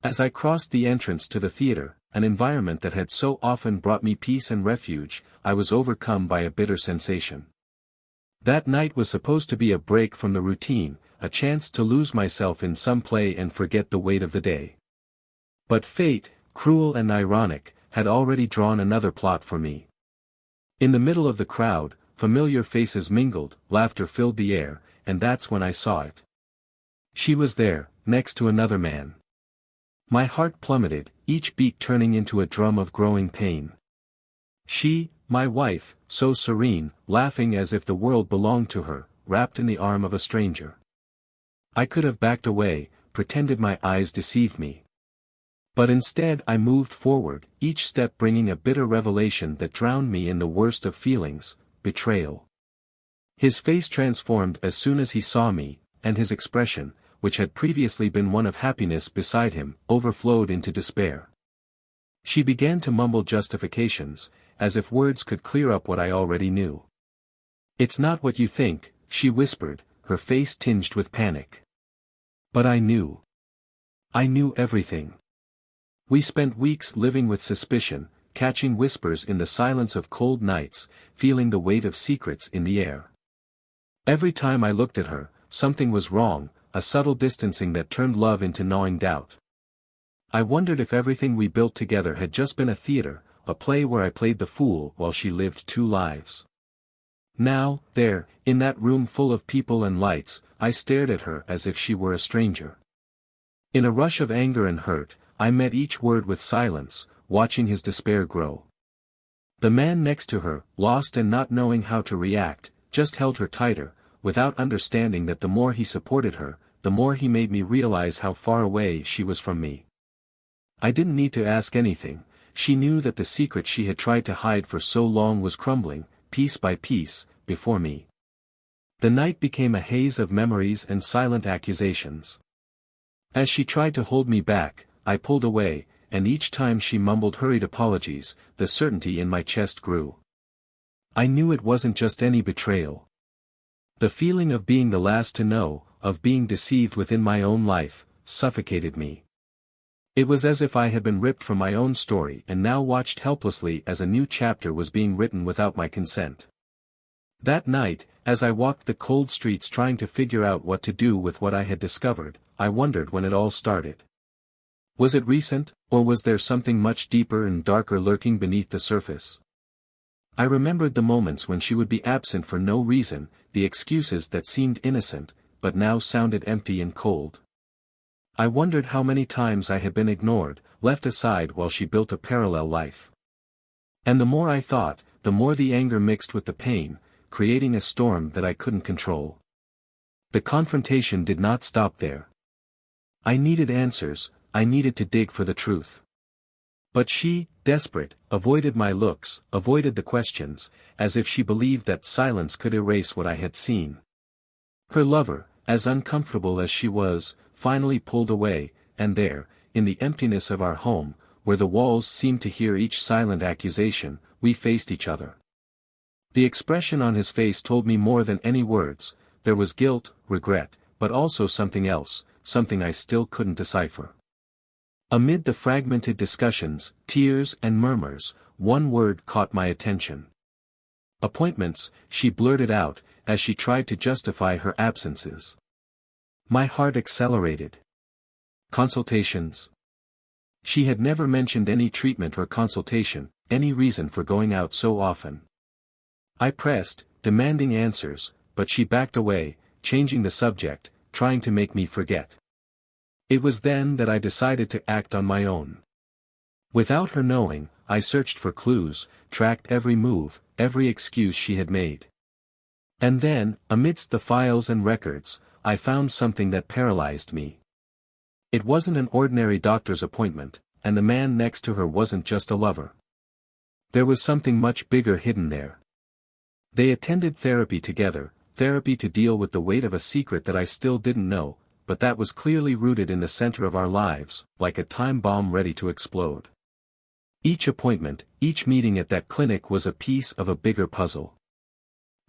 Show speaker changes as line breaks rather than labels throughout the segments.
As I crossed the entrance to the theater, an environment that had so often brought me peace and refuge, I was overcome by a bitter sensation. That night was supposed to be a break from the routine, a chance to lose myself in some play and forget the weight of the day. But fate, cruel and ironic, had already drawn another plot for me. In the middle of the crowd, familiar faces mingled, laughter filled the air, and that's when I saw it. She was there, next to another man. My heart plummeted, each beat turning into a drum of growing pain. She, my wife, so serene, laughing as if the world belonged to her, wrapped in the arm of a stranger. I could have backed away, pretended my eyes deceived me. But instead I moved forward, each step bringing a bitter revelation that drowned me in the worst of feelings, betrayal. His face transformed as soon as he saw me, and his expression, which had previously been one of happiness beside him, overflowed into despair. She began to mumble justifications, as if words could clear up what I already knew. "It's not what you think," she whispered, her face tinged with panic. But I knew. I knew everything. We spent weeks living with suspicion, catching whispers in the silence of cold nights, feeling the weight of secrets in the air. Every time I looked at her, something was wrong, a subtle distancing that turned love into gnawing doubt. I wondered if everything we built together had just been a theater, a play where I played the fool while she lived two lives. Now, there, in that room full of people and lights, I stared at her as if she were a stranger. In a rush of anger and hurt, I met each word with silence, watching his despair grow. The man next to her, lost and not knowing how to react, just held her tighter, without understanding that the more he supported her, the more he made me realize how far away she was from me. I didn't need to ask anything, she knew that the secret she had tried to hide for so long was crumbling, piece by piece, before me. The night became a haze of memories and silent accusations. As she tried to hold me back, I pulled away, and each time she mumbled hurried apologies, the certainty in my chest grew. I knew it wasn't just any betrayal. The feeling of being the last to know, of being deceived within my own life, suffocated me. It was as if I had been ripped from my own story and now watched helplessly as a new chapter was being written without my consent. That night, as I walked the cold streets trying to figure out what to do with what I had discovered, I wondered when it all started. Was it recent, or was there something much deeper and darker lurking beneath the surface? I remembered the moments when she would be absent for no reason, the excuses that seemed innocent, but now sounded empty and cold. I wondered how many times I had been ignored, left aside while she built a parallel life. And the more I thought, the more the anger mixed with the pain, creating a storm that I couldn't control. The confrontation did not stop there. I needed answers, I needed to dig for the truth. But she, desperate, avoided my looks, avoided the questions, as if she believed that silence could erase what I had seen. Her lover, as uncomfortable as she was, finally pulled away, and there, in the emptiness of our home, where the walls seemed to hear each silent accusation, we faced each other. The expression on his face told me more than any words. There was guilt, regret, but also something else, something I still couldn't decipher. Amid the fragmented discussions, tears and murmurs, one word caught my attention. "Appointments," she blurted out, as she tried to justify her absences. My heart accelerated. "Consultations." She had never mentioned any treatment or consultation, any reason for going out so often. I pressed, demanding answers, but she backed away, changing the subject, trying to make me forget. It was then that I decided to act on my own. Without her knowing, I searched for clues, tracked every move, every excuse she had made. And then, amidst the files and records, I found something that paralyzed me. It wasn't an ordinary doctor's appointment, and the man next to her wasn't just a lover. There was something much bigger hidden there. They attended therapy together, therapy to deal with the weight of a secret that I still didn't know, but that was clearly rooted in the center of our lives, like a time bomb ready to explode. Each appointment, each meeting at that clinic was a piece of a bigger puzzle.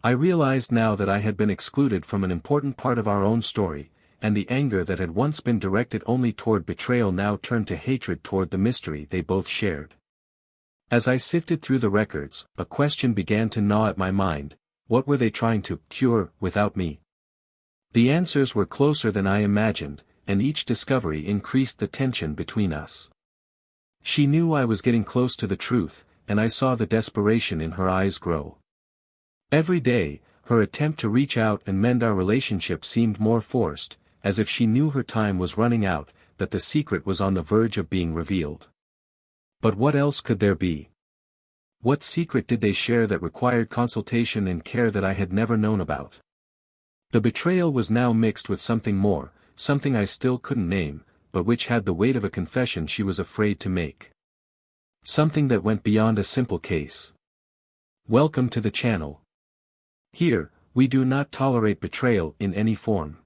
I realized now that I had been excluded from an important part of our own story, and the anger that had once been directed only toward betrayal now turned to hatred toward the mystery they both shared. As I sifted through the records, a question began to gnaw at my mind: what were they trying to cure without me? The answers were closer than I imagined, and each discovery increased the tension between us. She knew I was getting close to the truth, and I saw the desperation in her eyes grow. Every day, her attempt to reach out and mend our relationship seemed more forced, as if she knew her time was running out, that the secret was on the verge of being revealed. But what else could there be? What secret did they share that required consultation and care that I had never known about? The betrayal was now mixed with something more, something I still couldn't name, but which had the weight of a confession she was afraid to make. Something that went beyond a simple case. Welcome to the channel. Here, we do not tolerate betrayal in any form.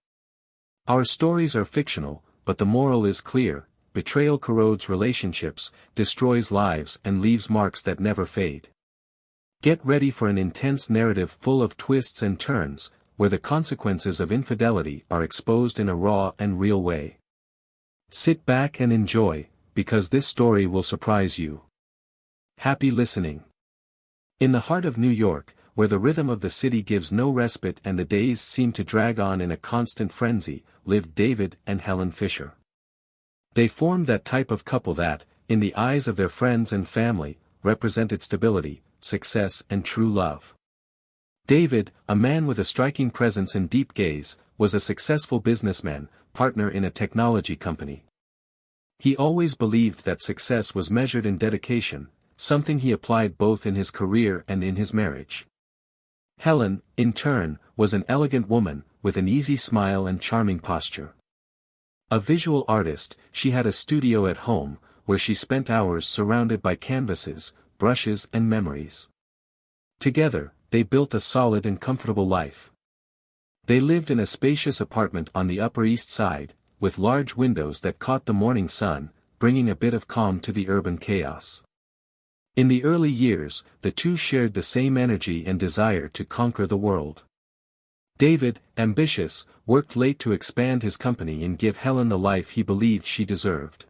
Our stories are fictional, but the moral is clear: betrayal corrodes relationships, destroys lives, and leaves marks that never fade. Get ready for an intense narrative full of twists and turns, where the consequences of infidelity are exposed in a raw and real way. Sit back and enjoy, because this story will surprise you. Happy listening. In the heart of New York, where the rhythm of the city gives no respite and the days seem to drag on in a constant frenzy, lived David and Helen Fisher. They formed that type of couple that, in the eyes of their friends and family, represented stability, success, and true love. David, a man with a striking presence and deep gaze, was a successful businessman, partner in a technology company. He always believed that success was measured in dedication, something he applied both in his career and in his marriage. Helen, in turn, was an elegant woman, with an easy smile and charming posture. A visual artist, she had a studio at home, where she spent hours surrounded by canvases, brushes, and memories. Together, they built a solid and comfortable life. They lived in a spacious apartment on the Upper East Side, with large windows that caught the morning sun, bringing a bit of calm to the urban chaos. In the early years, the two shared the same energy and desire to conquer the world. David, ambitious, worked late to expand his company and give Helen the life he believed she deserved.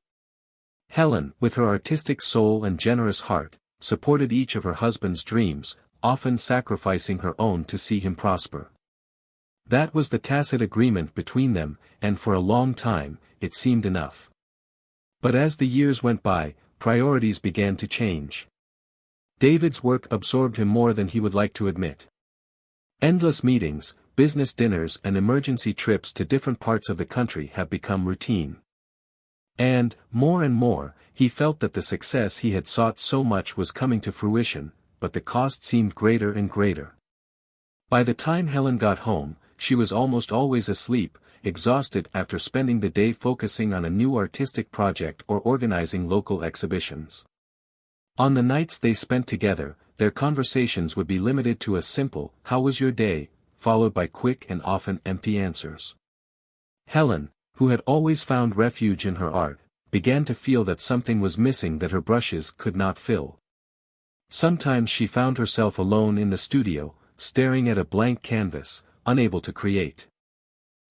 Helen, with her artistic soul and generous heart, supported each of her husband's dreams, often sacrificing her own to see him prosper. That was the tacit agreement between them, and for a long time, it seemed enough. But as the years went by, priorities began to change. David's work absorbed him more than he would like to admit. Endless meetings, business dinners, and emergency trips to different parts of the country have become routine. And more, he felt that the success he had sought so much was coming to fruition, but the cost seemed greater and greater. By the time Helen got home, she was almost always asleep, exhausted after spending the day focusing on a new artistic project or organizing local exhibitions. On the nights they spent together, their conversations would be limited to a simple "How was your day?" followed by quick and often empty answers. Helen, who had always found refuge in her art, began to feel that something was missing that her brushes could not fill. Sometimes she found herself alone in the studio, staring at a blank canvas, unable to create.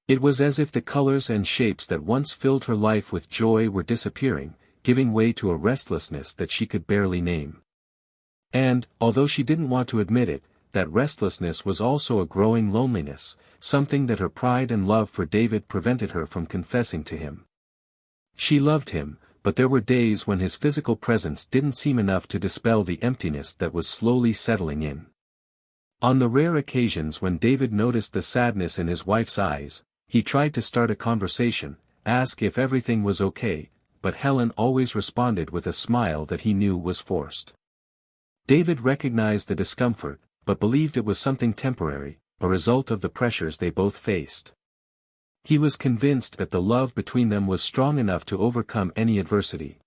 It was as if the colors and shapes that once filled her life with joy were disappearing, giving way to a restlessness that she could barely name. And, although she didn't want to admit it, that restlessness was also a growing loneliness, something that her pride and love for David prevented her from confessing to him. She loved him, but there were days when his physical presence didn't seem enough to dispel the emptiness that was slowly settling in. On the rare occasions when David noticed the sadness in his wife's eyes, he tried to start a conversation, ask if everything was okay, but Helen always responded with a smile that he knew was forced. David recognized the discomfort, but believed it was something temporary, a result of the pressures they both faced. He was convinced that the love between them was strong enough to overcome any adversity.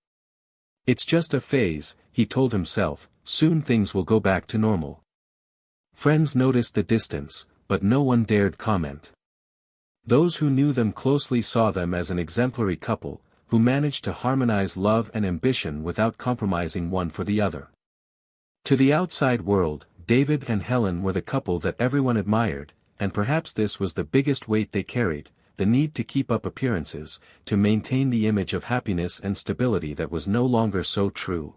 "It's just a phase," he told himself, "soon things will go back to normal." Friends noticed the distance, but no one dared comment. Those who knew them closely saw them as an exemplary couple, who managed to harmonize love and ambition without compromising one for the other. To the outside world, David and Helen were the couple that everyone admired, and perhaps this was the biggest weight they carried, the need to keep up appearances, to maintain the image of happiness and stability that was no longer so true.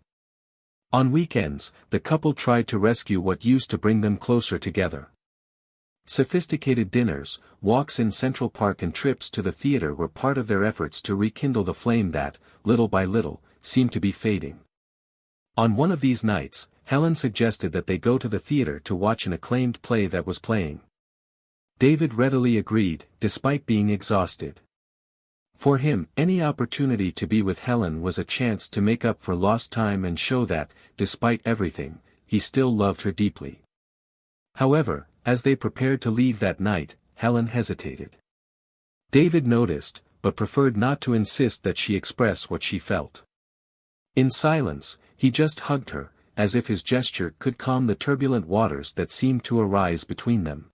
On weekends, the couple tried to rescue what used to bring them closer together. Sophisticated dinners, walks in Central Park and trips to the theater were part of their efforts to rekindle the flame that, little by little, seemed to be fading. On one of these nights, Helen suggested that they go to the theater to watch an acclaimed play that was playing. David readily agreed, despite being exhausted. For him, any opportunity to be with Helen was a chance to make up for lost time and show that, despite everything, he still loved her deeply. However, as they prepared to leave that night, Helen hesitated. David noticed, but preferred not to insist that she express what she felt. In silence, he just hugged her, as if his gesture could calm the turbulent waters that seemed to arise between them.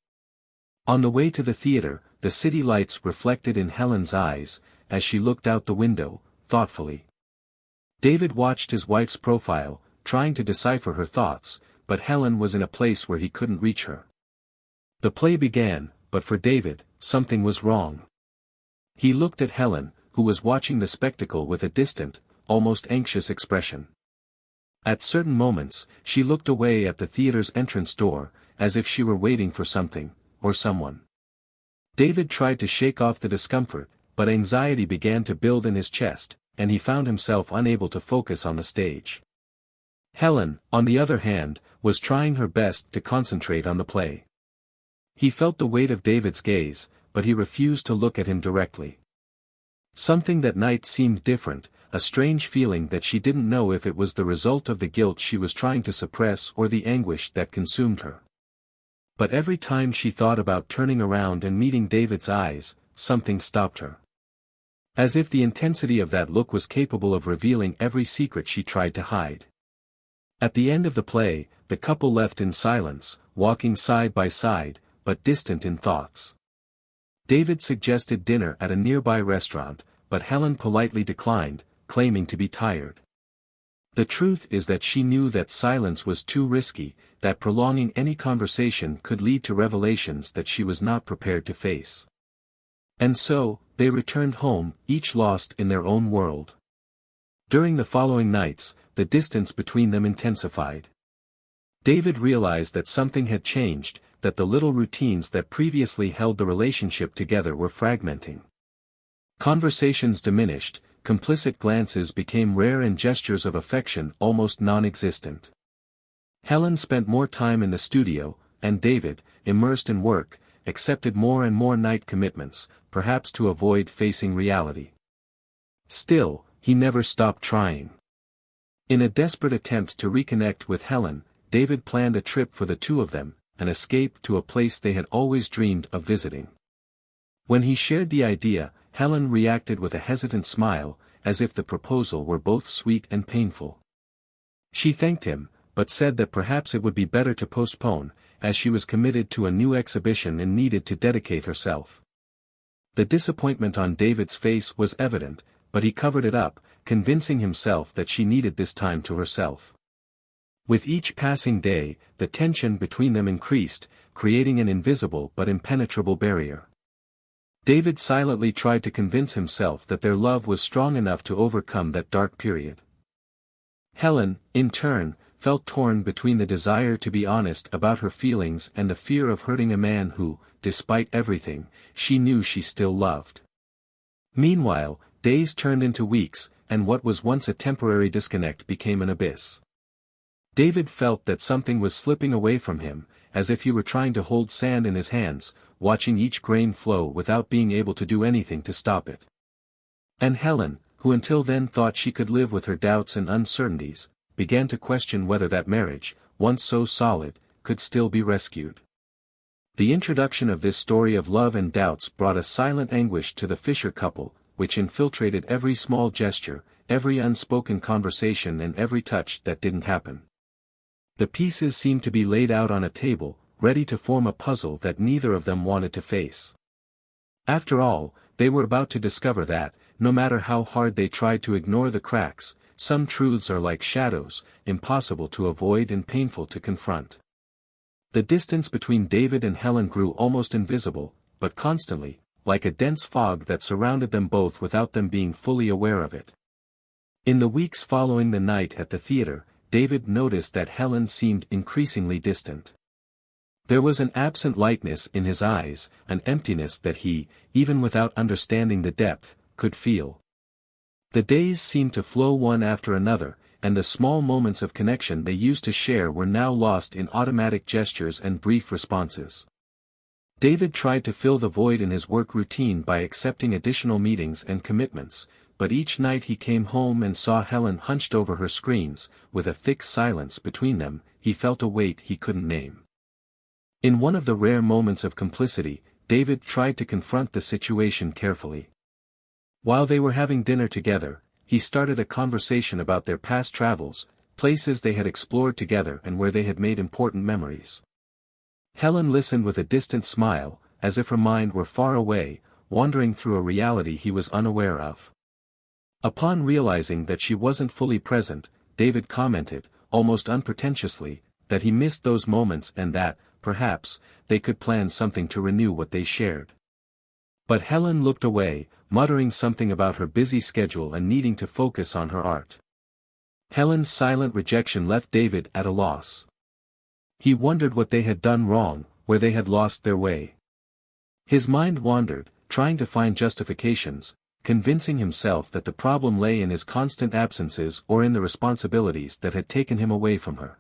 On the way to the theater, the city lights reflected in Helen's eyes, as she looked out the window, thoughtfully. David watched his wife's profile, trying to decipher her thoughts, but Helen was in a place where he couldn't reach her. The play began, but for David, something was wrong. He looked at Helen, who was watching the spectacle with a distant, almost anxious expression. At certain moments, she looked away at the theater's entrance door, as if she were waiting for something, or someone. David tried to shake off the discomfort, but anxiety began to build in his chest, and he found himself unable to focus on the stage. Helen, on the other hand, was trying her best to concentrate on the play. He felt the weight of David's gaze, but he refused to look at him directly. Something that night seemed different, a strange feeling that she didn't know if it was the result of the guilt she was trying to suppress or the anguish that consumed her. But every time she thought about turning around and meeting David's eyes, something stopped her. As if the intensity of that look was capable of revealing every secret she tried to hide. At the end of the play, the couple left in silence, walking side by side, but distant in thoughts. David suggested dinner at a nearby restaurant, but Helen politely declined, claiming to be tired. The truth is that she knew that silence was too risky, that prolonging any conversation could lead to revelations that she was not prepared to face. And so, they returned home, each lost in their own world. During the following nights, the distance between them intensified. David realized that something had changed, that the little routines that previously held the relationship together were fragmenting. Conversations diminished, complicit glances became rare and gestures of affection almost non-existent. Helen spent more time in the studio, and David, immersed in work, accepted more and more night commitments, perhaps to avoid facing reality. Still, he never stopped trying. In a desperate attempt to reconnect with Helen, David planned a trip for the two of them, an escape to a place they had always dreamed of visiting. When he shared the idea, Helen reacted with a hesitant smile, as if the proposal were both sweet and painful. She thanked him, but said that perhaps it would be better to postpone, as she was committed to a new exhibition and needed to dedicate herself. The disappointment on David's face was evident, but he covered it up, convincing himself that she needed this time to herself. With each passing day, the tension between them increased, creating an invisible but impenetrable barrier. David silently tried to convince himself that their love was strong enough to overcome that dark period. Helen, in turn, felt torn between the desire to be honest about her feelings and the fear of hurting a man who, despite everything, she knew she still loved. Meanwhile, days turned into weeks, and what was once a temporary disconnect became an abyss. David felt that something was slipping away from him, as if he were trying to hold sand in his hands, watching each grain flow without being able to do anything to stop it. And Helen, who until then thought she could live with her doubts and uncertainties, began to question whether that marriage, once so solid, could still be rescued. The introduction of this story of love and doubts brought a silent anguish to the Fisher couple, which infiltrated every small gesture, every unspoken conversation and every touch that didn't happen. The pieces seemed to be laid out on a table, ready to form a puzzle that neither of them wanted to face. After all, they were about to discover that, no matter how hard they tried to ignore the cracks, some truths are like shadows, impossible to avoid and painful to confront. The distance between David and Helen grew almost invisible, but constantly, like a dense fog that surrounded them both without them being fully aware of it. In the weeks following the night at the theater, David noticed that Helen seemed increasingly distant. There was an absent lightness in his eyes, an emptiness that he, even without understanding the depth, could feel. The days seemed to flow one after another, and the small moments of connection they used to share were now lost in automatic gestures and brief responses. David tried to fill the void in his work routine by accepting additional meetings and commitments, but each night he came home and saw Helen hunched over her screens, with a thick silence between them, he felt a weight he couldn't name. In one of the rare moments of complicity, David tried to confront the situation carefully. While they were having dinner together, he started a conversation about their past travels, places they had explored together and where they had made important memories. Helen listened with a distant smile, as if her mind were far away, wandering through a reality he was unaware of. Upon realizing that she wasn't fully present, David commented, almost unpretentiously, that he missed those moments and that, perhaps, they could plan something to renew what they shared. But Helen looked away, muttering something about her busy schedule and needing to focus on her art. Helen's silent rejection left David at a loss. He wondered what they had done wrong, where they had lost their way. His mind wandered, trying to find justifications, convincing himself that the problem lay in his constant absences or in the responsibilities that had taken him away from her.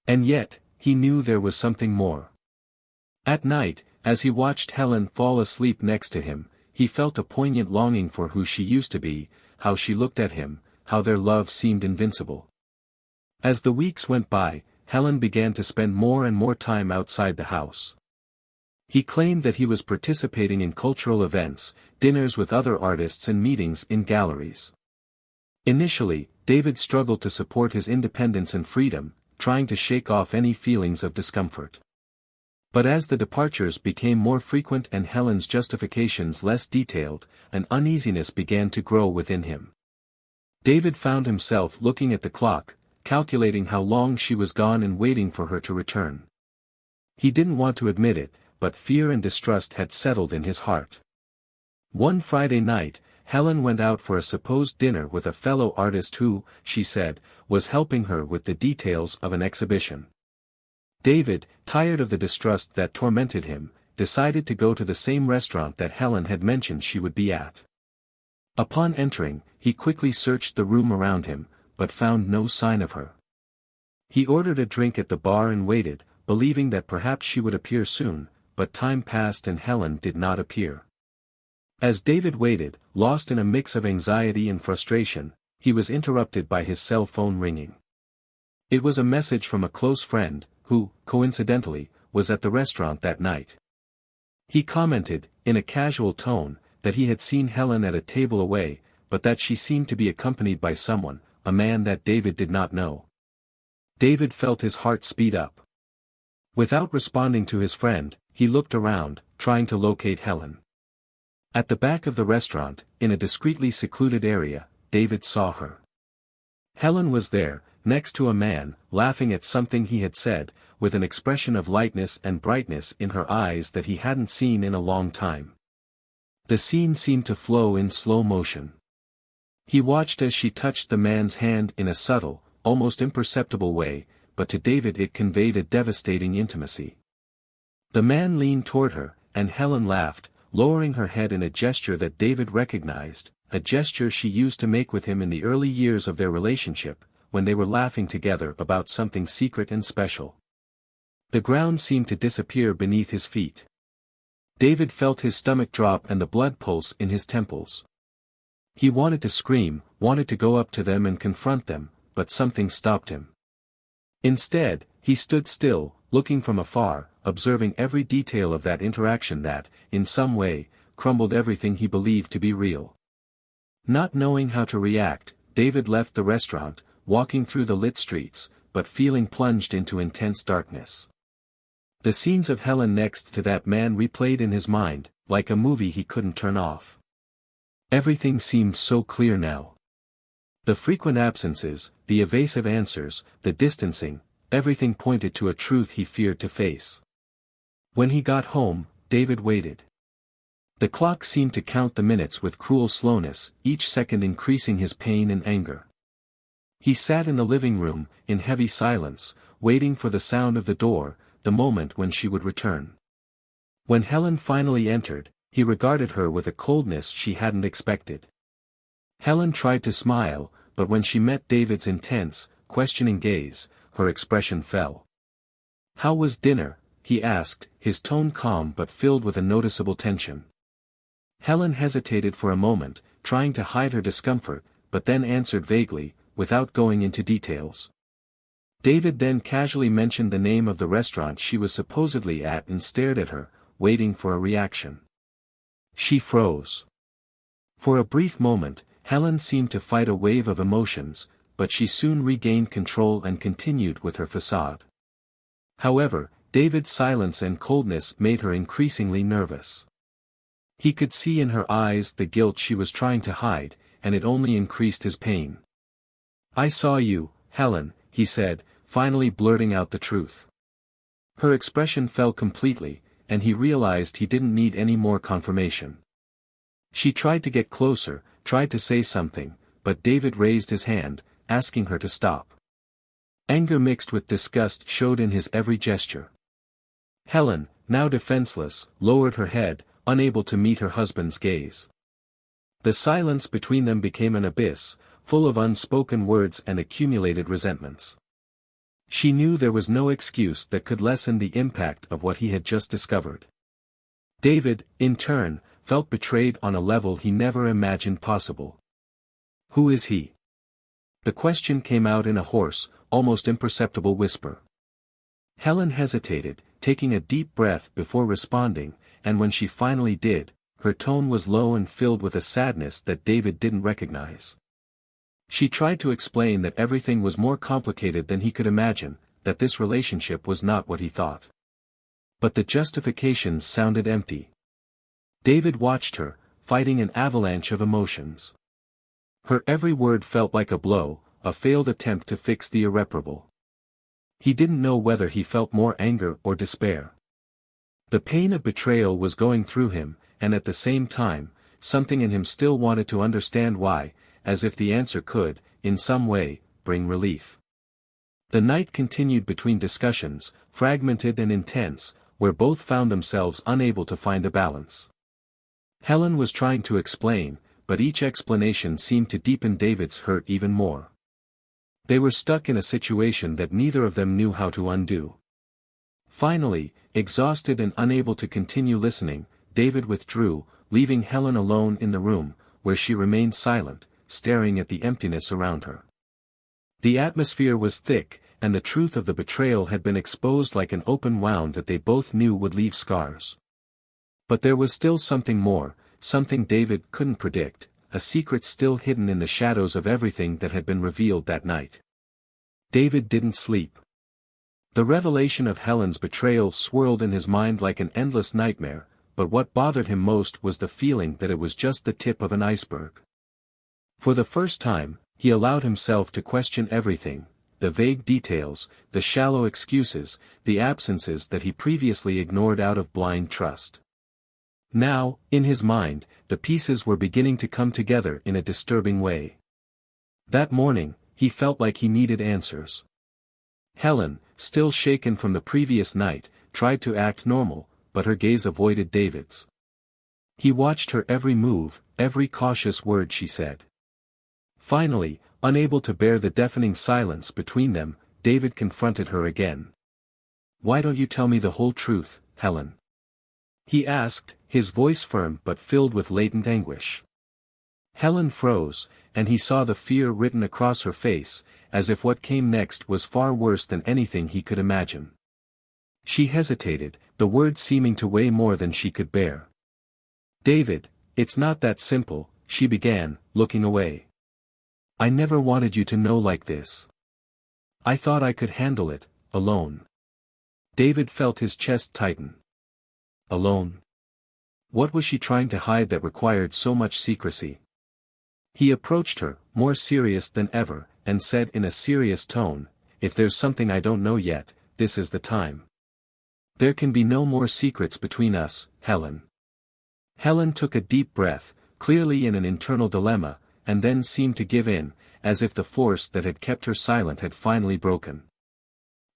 And yet, he knew there was something more. At night, as he watched Helen fall asleep next to him, he felt a poignant longing for who she used to be, how she looked at him, how their love seemed invincible. As the weeks went by, Helen began to spend more and more time outside the house. He claimed that he was participating in cultural events, dinners with other artists and meetings in galleries. Initially, David struggled to support his independence and freedom, trying to shake off any feelings of discomfort. But as the departures became more frequent and Helen's justifications less detailed, an uneasiness began to grow within him. David found himself looking at the clock, calculating how long she was gone and waiting for her to return. He didn't want to admit it, but fear and distrust had settled in his heart. One Friday night, Helen went out for a supposed dinner with a fellow artist who, she said, was helping her with the details of an exhibition. David, tired of the distrust that tormented him, decided to go to the same restaurant that Helen had mentioned she would be at. Upon entering, he quickly searched the room around him, but found no sign of her. He ordered a drink at the bar and waited, believing that perhaps she would appear soon, but time passed and Helen did not appear. As David waited, lost in a mix of anxiety and frustration, he was interrupted by his cell phone ringing. It was a message from a close friend, who, coincidentally, was at the restaurant that night. He commented, in a casual tone, that he had seen Helen at a table away, but that she seemed to be accompanied by someone, a man that David did not know. David felt his heart speed up. Without responding to his friend, he looked around, trying to locate Helen. At the back of the restaurant, in a discreetly secluded area, David saw her. Helen was there, next to a man, laughing at something he had said, with an expression of lightness and brightness in her eyes that he hadn't seen in a long time. The scene seemed to flow in slow motion. He watched as she touched the man's hand in a subtle, almost imperceptible way, but to David it conveyed a devastating intimacy. The man leaned toward her, and Helen laughed, lowering her head in a gesture that David recognized, a gesture she used to make with him in the early years of their relationship, when they were laughing together about something secret and special. The ground seemed to disappear beneath his feet. David felt his stomach drop and the blood pulse in his temples. He wanted to scream, wanted to go up to them and confront them, but something stopped him. Instead, he stood still, looking from afar, observing every detail of that interaction that, in some way, crumbled everything he believed to be real. Not knowing how to react, David left the restaurant, walking through the lit streets, but feeling plunged into intense darkness. The scenes of Helen next to that man replayed in his mind, like a movie he couldn't turn off. Everything seemed so clear now. The frequent absences, the evasive answers, the distancing, everything pointed to a truth he feared to face. When he got home, David waited. The clock seemed to count the minutes with cruel slowness, each second increasing his pain and anger. He sat in the living room, in heavy silence, waiting for the sound of the door, the moment when she would return. When Helen finally entered, he regarded her with a coldness she hadn't expected. Helen tried to smile, but when she met David's intense, questioning gaze, her expression fell. "How was dinner?" he asked, his tone calm but filled with a noticeable tension. Helen hesitated for a moment, trying to hide her discomfort, but then answered vaguely, without going into details. David then casually mentioned the name of the restaurant she was supposedly at and stared at her, waiting for a reaction. She froze. For a brief moment, Helen seemed to fight a wave of emotions, but she soon regained control and continued with her facade. However, David's silence and coldness made her increasingly nervous. He could see in her eyes the guilt she was trying to hide, and it only increased his pain. "I saw you, Helen," he said, finally blurting out the truth. Her expression fell completely, and he realized he didn't need any more confirmation. She tried to get closer, tried to say something, but David raised his hand, asking her to stop. Anger mixed with disgust showed in his every gesture. Helen, now defenseless, lowered her head, unable to meet her husband's gaze. The silence between them became an abyss, full of unspoken words and accumulated resentments. She knew there was no excuse that could lessen the impact of what he had just discovered. David, in turn, felt betrayed on a level he never imagined possible. "Who is he?" The question came out in a hoarse, almost imperceptible whisper. Helen hesitated, taking a deep breath before responding, and when she finally did, her tone was low and filled with a sadness that David didn't recognize. She tried to explain that everything was more complicated than he could imagine, that this relationship was not what he thought. But the justifications sounded empty. David watched her, fighting an avalanche of emotions. Her every word felt like a blow, a failed attempt to fix the irreparable. He didn't know whether he felt more anger or despair. The pain of betrayal was going through him, and at the same time, something in him still wanted to understand why, as if the answer could, in some way, bring relief. The night continued between discussions, fragmented and intense, where both found themselves unable to find a balance. Helen was trying to explain, but each explanation seemed to deepen David's hurt even more. They were stuck in a situation that neither of them knew how to undo. Finally, exhausted and unable to continue listening, David withdrew, leaving Helen alone in the room, where she remained silent, staring at the emptiness around her. The atmosphere was thick, and the truth of the betrayal had been exposed like an open wound that they both knew would leave scars. But there was still something more, something David couldn't predict, a secret still hidden in the shadows of everything that had been revealed that night. David didn't sleep. The revelation of Helen's betrayal swirled in his mind like an endless nightmare, but what bothered him most was the feeling that it was just the tip of an iceberg. For the first time, he allowed himself to question everything, the vague details, the shallow excuses, the absences that he previously ignored out of blind trust. Now, in his mind, the pieces were beginning to come together in a disturbing way. That morning, he felt like he needed answers. Helen, still shaken from the previous night, tried to act normal, but her gaze avoided David's. He watched her every move, every cautious word she said. Finally, unable to bear the deafening silence between them, David confronted her again. "Why don't you tell me the whole truth, Helen?" he asked, his voice firm but filled with latent anguish. Helen froze, and he saw the fear written across her face, as if what came next was far worse than anything he could imagine. She hesitated, the words seeming to weigh more than she could bear. "David, it's not that simple," she began, looking away. "I never wanted you to know like this. I thought I could handle it, alone." David felt his chest tighten. Alone? What was she trying to hide that required so much secrecy? He approached her, more serious than ever, and said in a serious tone, "If there's something I don't know yet, this is the time. There can be no more secrets between us, Helen." Helen took a deep breath, clearly in an internal dilemma, and then seemed to give in, as if the force that had kept her silent had finally broken.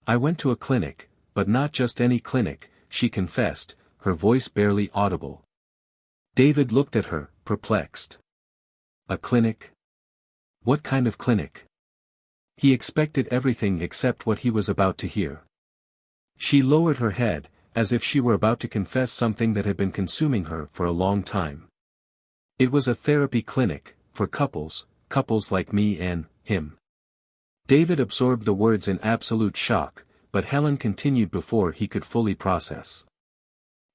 I went to a clinic, but not just any clinic, she confessed, her voice barely audible. David looked at her, perplexed. A clinic? What kind of clinic? He expected everything except what he was about to hear. She lowered her head, as if she were about to confess something that had been consuming her for a long time. It was a therapy clinic, for couples like me and him. David absorbed the words in absolute shock, but Helen continued before he could fully process.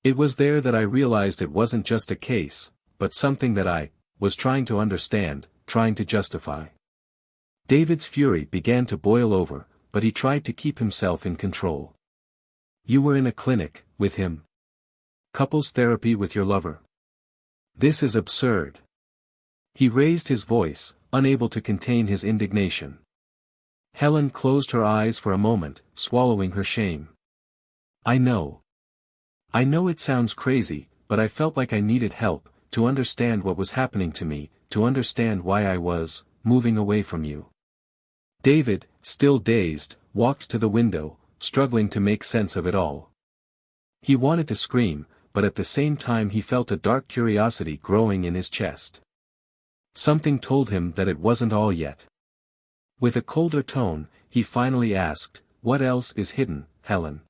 It was there that I realized it wasn't just a case, but something that I was trying to understand, trying to justify. David's fury began to boil over, but he tried to keep himself in control. You were in a clinic, with him? Couples therapy with your lover? This is absurd. He raised his voice, unable to contain his indignation. Helen closed her eyes for a moment, swallowing her shame. I know it sounds crazy, but I felt like I needed help, to understand what was happening to me, to understand why I was moving away from you. David, still dazed, walked to the window, struggling to make sense of it all. He wanted to scream, but at the same time he felt a dark curiosity growing in his chest. Something told him that it wasn't all yet. With a colder tone, he finally asked, "What else is hidden, Helen?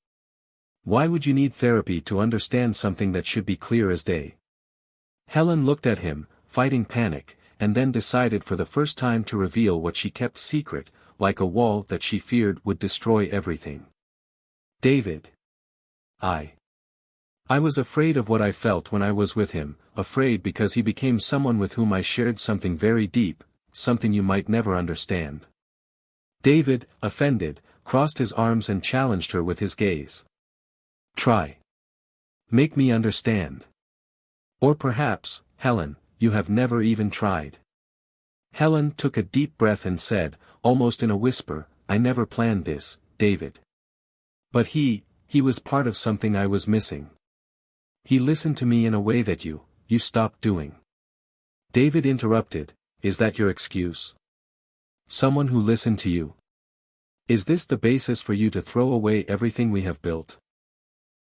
Why would you need therapy to understand something that should be clear as day?" Helen looked at him, fighting panic, and then decided for the first time to reveal what she kept secret, like a wall that she feared would destroy everything. David. I was afraid of what I felt when I was with him, afraid because he became someone with whom I shared something very deep, something you might never understand. David, offended, crossed his arms and challenged her with his gaze. Try. Make me understand. Or perhaps, Helen, you have never even tried. Helen took a deep breath and said, almost in a whisper, I never planned this, David. But he was part of something I was missing. He listened to me in a way that you stopped doing. David interrupted, is that your excuse? Someone who listened to you? Is this the basis for you to throw away everything we have built?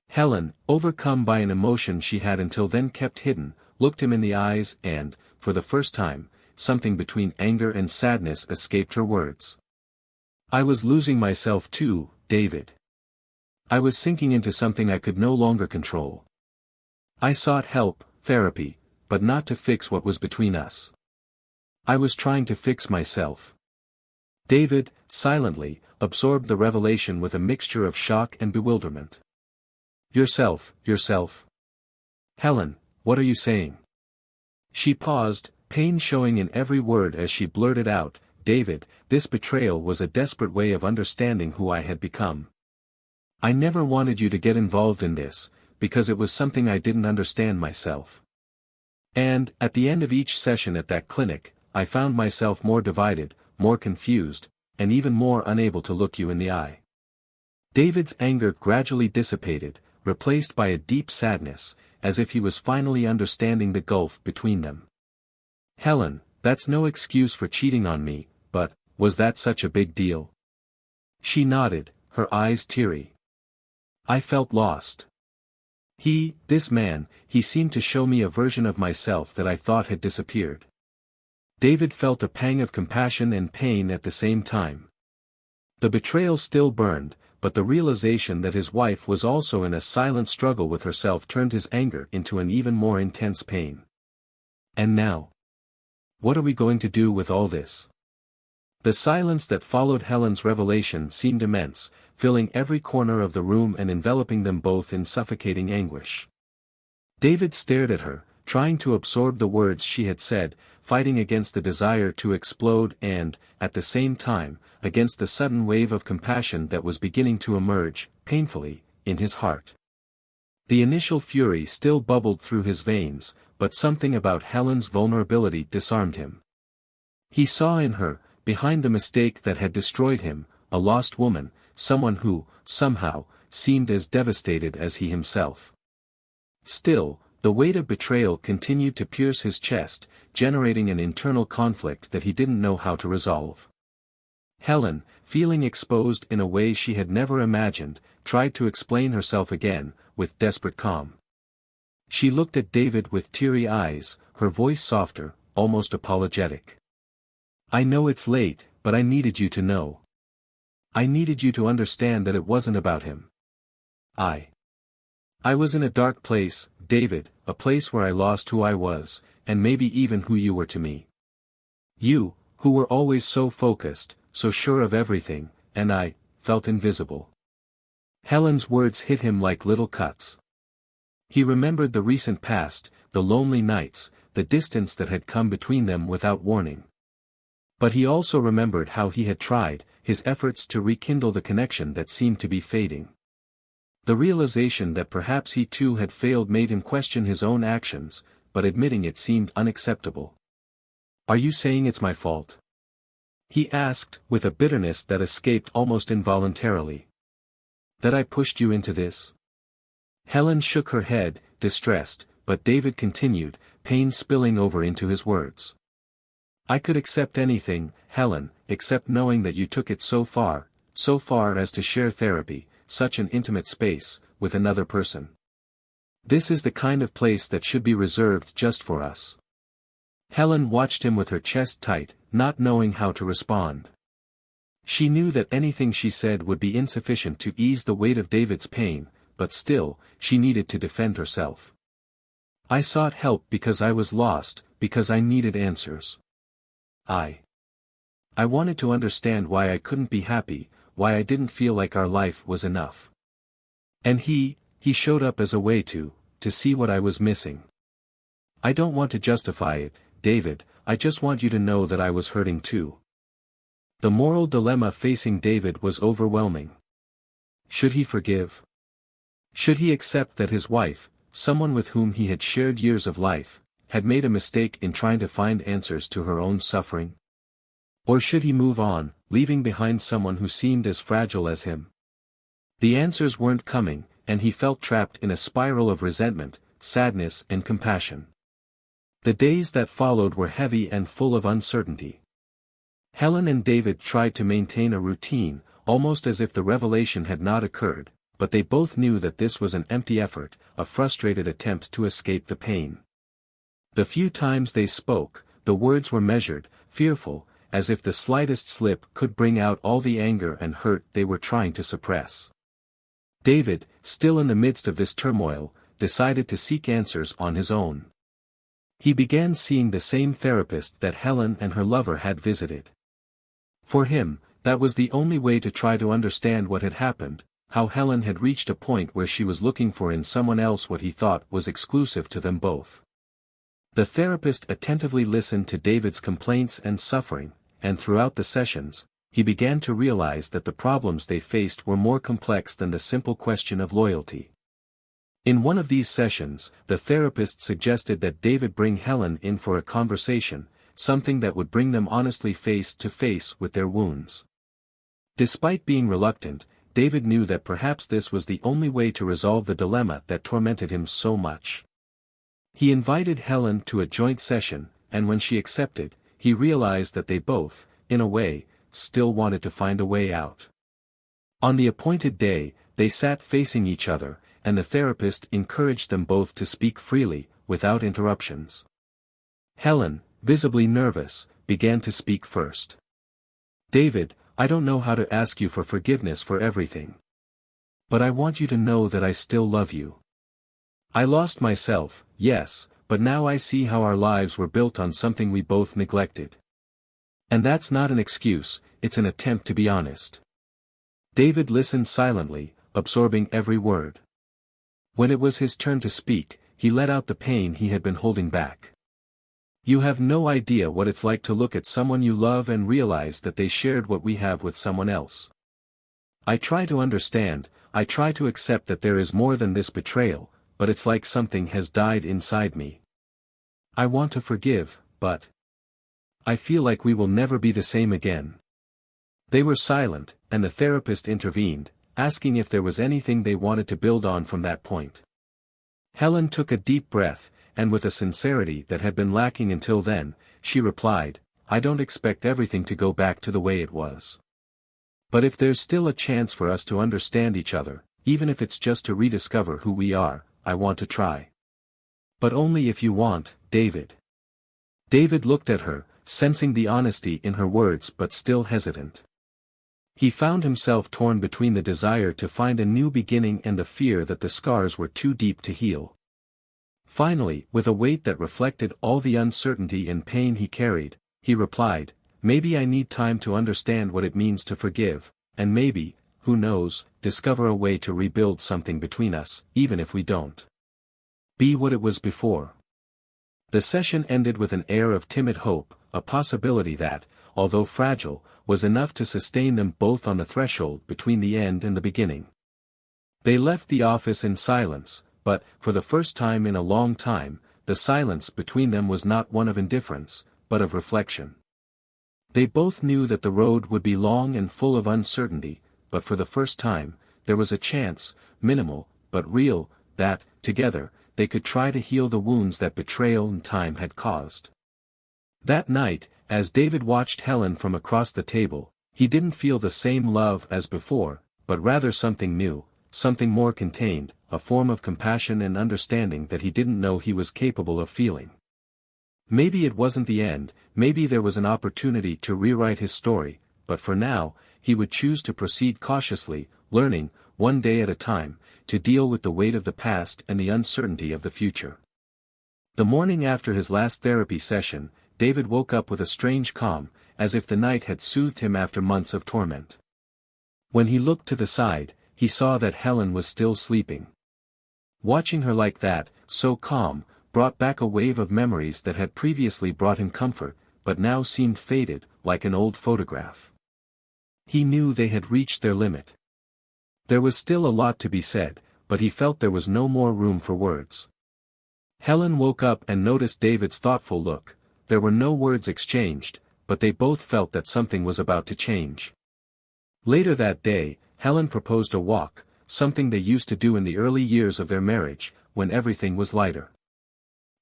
Helen, overcome by an emotion she had until then kept hidden, looked him in the eyes and, for the first time, something between anger and sadness escaped her words. I was losing myself too, David. I was sinking into something I could no longer control. I sought help, therapy, but not to fix what was between us. I was trying to fix myself. David, silently, absorbed the revelation with a mixture of shock and bewilderment. Yourself. Helen, what are you saying? She paused, pain showing in every word as she blurted out, David, this betrayal was a desperate way of understanding who I had become. I never wanted you to get involved in this, because it was something I didn't understand myself. And, at the end of each session at that clinic, I found myself more divided, more confused, and even more unable to look you in the eye. David's anger gradually dissipated, replaced by a deep sadness, as if he was finally understanding the gulf between them. Helen, that's no excuse for cheating on me, but, was that such a big deal? She nodded, her eyes teary. I felt lost. This man, he seemed to show me a version of myself that I thought had disappeared. David felt a pang of compassion and pain at the same time. The betrayal still burned, but the realization that his wife was also in a silent struggle with herself turned his anger into an even more intense pain. And now? What are we going to do with all this? The silence that followed Helen's revelation seemed immense, filling every corner of the room and enveloping them both in suffocating anguish. David stared at her, trying to absorb the words she had said, fighting against the desire to explode and, at the same time, against the sudden wave of compassion that was beginning to emerge, painfully, in his heart. The initial fury still bubbled through his veins, but something about Helen's vulnerability disarmed him. He saw in her, behind the mistake that had destroyed him, a lost woman, someone who, somehow, seemed as devastated as he himself. Still, the weight of betrayal continued to pierce his chest, generating an internal conflict that he didn't know how to resolve. Helen, feeling exposed in a way she had never imagined, tried to explain herself again, with desperate calm. She looked at David with teary eyes, her voice softer, almost apologetic. "I know it's late, but I needed you to know. I needed you to understand that it wasn't about him. I was in a dark place, David, a place where I lost who I was, and maybe even who you were to me. You, who were always so focused, so sure of everything, and I felt invisible." Helen's words hit him like little cuts. He remembered the recent past, the lonely nights, the distance that had come between them without warning. But he also remembered how he had tried, his efforts to rekindle the connection that seemed to be fading. The realization that perhaps he too had failed made him question his own actions, but admitting it seemed unacceptable. "Are you saying it's my fault?" he asked, with a bitterness that escaped almost involuntarily. "That I pushed you into this?" Helen shook her head, distressed, but David continued, pain spilling over into his words. "I could accept anything, Helen, except knowing that you took it so far as to share therapy, such an intimate space, with another person. This is the kind of place that should be reserved just for us." Helen watched him with her chest tight, not knowing how to respond. She knew that anything she said would be insufficient to ease the weight of David's pain, but still, she needed to defend herself. "I sought help because I was lost, because I needed answers. I wanted to understand why I couldn't be happy, why I didn't feel like our life was enough. And he showed up as a way to see what I was missing. I don't want to justify it, David, I just want you to know that I was hurting too." The moral dilemma facing David was overwhelming. Should he forgive? Should he accept that his wife, someone with whom he had shared years of life, had made a mistake in trying to find answers to her own suffering? Or should he move on, leaving behind someone who seemed as fragile as him? The answers weren't coming, and he felt trapped in a spiral of resentment, sadness and compassion. The days that followed were heavy and full of uncertainty. Helen and David tried to maintain a routine, almost as if the revelation had not occurred, but they both knew that this was an empty effort, a frustrated attempt to escape the pain. The few times they spoke, the words were measured, fearful, as if the slightest slip could bring out all the anger and hurt they were trying to suppress. David, still in the midst of this turmoil, decided to seek answers on his own. He began seeing the same therapist that Helen and her lover had visited. For him, that was the only way to try to understand what had happened, how Helen had reached a point where she was looking for in someone else what he thought was exclusive to them both. The therapist attentively listened to David's complaints and suffering, and throughout the sessions, he began to realize that the problems they faced were more complex than the simple question of loyalty. In one of these sessions, the therapist suggested that David bring Helen in for a conversation, something that would bring them honestly face to face with their wounds. Despite being reluctant, David knew that perhaps this was the only way to resolve the dilemma that tormented him so much. He invited Helen to a joint session, and when she accepted, he realized that they both, in a way, still wanted to find a way out. On the appointed day, they sat facing each other, and the therapist encouraged them both to speak freely, without interruptions. Helen, visibly nervous, began to speak first. "David, I don't know how to ask you for forgiveness for everything. But I want you to know that I still love you. I lost myself, yes, but now I see how our lives were built on something we both neglected. And that's not an excuse, it's an attempt to be honest." David listened silently, absorbing every word. When it was his turn to speak, he let out the pain he had been holding back. "You have no idea what it's like to look at someone you love and realize that they shared what we have with someone else. I try to understand, I try to accept that there is more than this betrayal, but it's like something has died inside me. I want to forgive, but I feel like we will never be the same again." They were silent, and the therapist intervened, asking if there was anything they wanted to build on from that point. Helen took a deep breath, and with a sincerity that had been lacking until then, she replied, I don't expect everything to go back to the way it was. But if there's still a chance for us to understand each other, even if it's just to rediscover who we are, I want to try. But only if you want, David. David looked at her, sensing the honesty in her words but still hesitant. He found himself torn between the desire to find a new beginning and the fear that the scars were too deep to heal. Finally, with a weight that reflected all the uncertainty and pain he carried, he replied, maybe I need time to understand what it means to forgive, and maybe, who knows, discover a way to rebuild something between us, even if we don't be what it was before. The session ended with an air of timid hope, a possibility that, although fragile, was enough to sustain them both on the threshold between the end and the beginning. They left the office in silence, but, for the first time in a long time, the silence between them was not one of indifference, but of reflection. They both knew that the road would be long and full of uncertainty, but for the first time, there was a chance, minimal, but real, that, together, they could try to heal the wounds that betrayal and time had caused. That night, as David watched Helen from across the table, he didn't feel the same love as before, but rather something new, something more contained, a form of compassion and understanding that he didn't know he was capable of feeling. Maybe it wasn't the end, maybe there was an opportunity to rewrite his story, but for now, he would choose to proceed cautiously, learning, one day at a time, to deal with the weight of the past and the uncertainty of the future. The morning after his last therapy session, David woke up with a strange calm, as if the night had soothed him after months of torment. When he looked to the side, he saw that Helen was still sleeping. Watching her like that, so calm, brought back a wave of memories that had previously brought him comfort, but now seemed faded, like an old photograph. He knew they had reached their limit. There was still a lot to be said, but he felt there was no more room for words. Helen woke up and noticed David's thoughtful look. There were no words exchanged, but they both felt that something was about to change. Later that day, Helen proposed a walk, something they used to do in the early years of their marriage, when everything was lighter.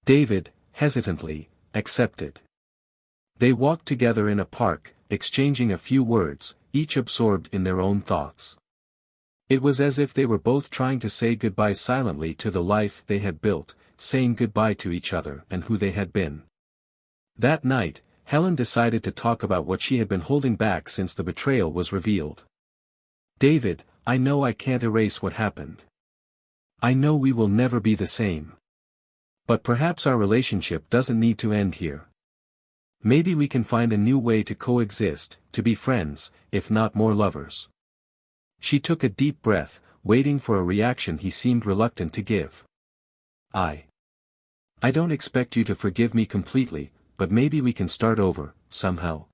David, hesitantly, accepted. They walked together in a park, exchanging a few words, each absorbed in their own thoughts. It was as if they were both trying to say goodbye silently to the life they had built, saying goodbye to each other and who they had been. That night, Helen decided to talk about what she had been holding back since the betrayal was revealed. David, I know I can't erase what happened. I know we will never be the same. But perhaps our relationship doesn't need to end here. Maybe we can find a new way to coexist, to be friends, if not more lovers. She took a deep breath, waiting for a reaction he seemed reluctant to give. I don't expect you to forgive me completely, but maybe we can start over, somehow.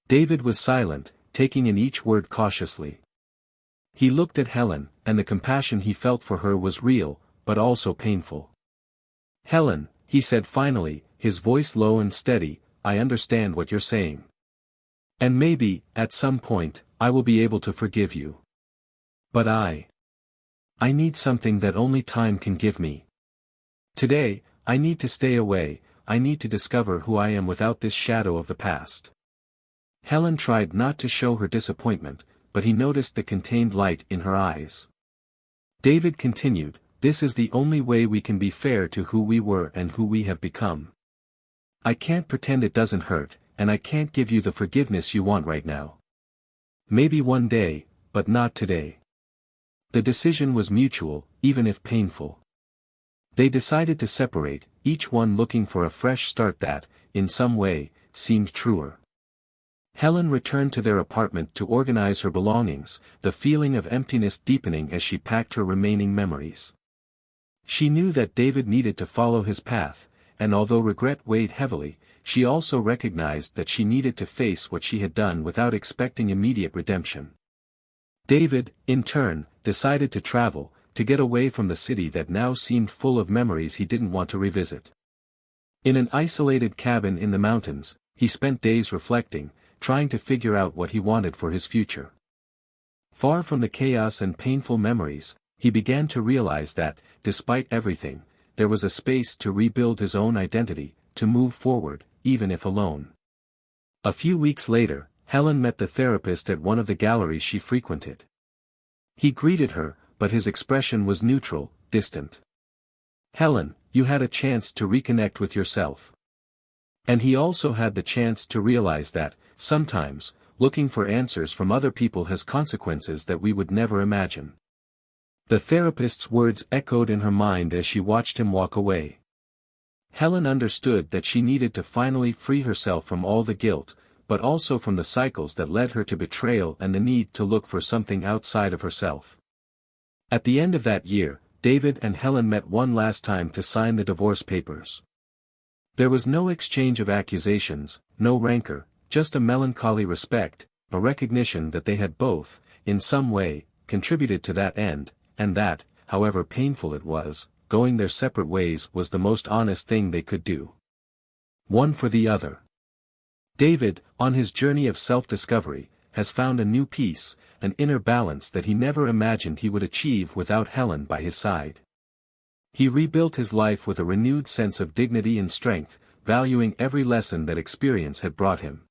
David was silent, taking in each word cautiously. He looked at Helen, and the compassion he felt for her was real, but also painful. Helen, he said finally, his voice low and steady, I understand what you're saying. And maybe, at some point, I will be able to forgive you. But I need something that only time can give me. Today, I need to stay away, I need to discover who I am without this shadow of the past. Helen tried not to show her disappointment, but he noticed the contained light in her eyes. David continued, this is the only way we can be fair to who we were and who we have become. I can't pretend it doesn't hurt, and I can't give you the forgiveness you want right now. Maybe one day, but not today. The decision was mutual, even if painful. They decided to separate, each one looking for a fresh start that, in some way, seemed truer. Helen returned to their apartment to organize her belongings, the feeling of emptiness deepening as she packed her remaining memories. She knew that David needed to follow his path, and although regret weighed heavily, she also recognized that she needed to face what she had done without expecting immediate redemption. David, in turn, decided to travel, to get away from the city that now seemed full of memories he didn't want to revisit. In an isolated cabin in the mountains, he spent days reflecting, trying to figure out what he wanted for his future. Far from the chaos and painful memories, he began to realize that, despite everything, there was a space to rebuild his own identity, to move forward, even if alone. A few weeks later, Helen met the therapist at one of the galleries she frequented. He greeted her, but his expression was neutral, distant. "Helen, you had a chance to reconnect with yourself." And he also had the chance to realize that, sometimes, looking for answers from other people has consequences that we would never imagine. The therapist's words echoed in her mind as she watched him walk away. Helen understood that she needed to finally free herself from all the guilt, but also from the cycles that led her to betrayal and the need to look for something outside of herself. At the end of that year, David and Helen met one last time to sign the divorce papers. There was no exchange of accusations, no rancor, just a melancholy respect, a recognition that they had both, in some way, contributed to that end, and that, however painful it was, going their separate ways was the most honest thing they could do. One for the other. David, on his journey of self-discovery, has found a new peace, an inner balance that he never imagined he would achieve without Helen by his side. He rebuilt his life with a renewed sense of dignity and strength, valuing every lesson that experience had brought him.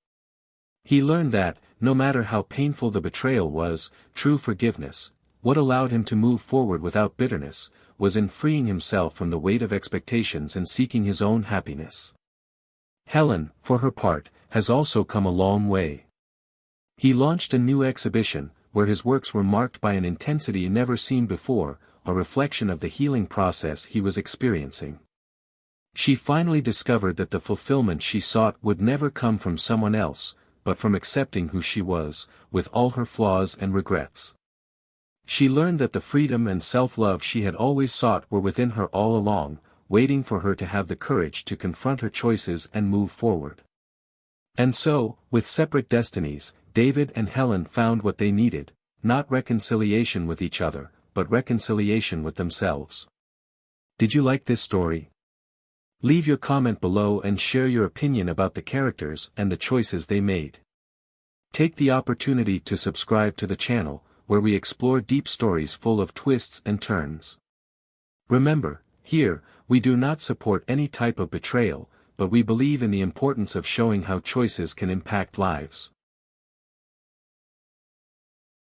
He learned that, no matter how painful the betrayal was, true forgiveness, what allowed him to move forward without bitterness, was in freeing himself from the weight of expectations and seeking his own happiness. Helen, for her part, has also come a long way. He launched a new exhibition, where his works were marked by an intensity never seen before, a reflection of the healing process he was experiencing. She finally discovered that the fulfillment she sought would never come from someone else, but from accepting who she was, with all her flaws and regrets. She learned that the freedom and self-love she had always sought were within her all along, waiting for her to have the courage to confront her choices and move forward. And so, with separate destinies, David and Helen found what they needed, not reconciliation with each other, but reconciliation with themselves. Did you like this story? Leave your comment below and share your opinion about the characters and the choices they made. Take the opportunity to subscribe to the channel, where we explore deep stories full of twists and turns. Remember, here, we do not support any type of betrayal, but we believe in the importance of showing how choices can impact lives.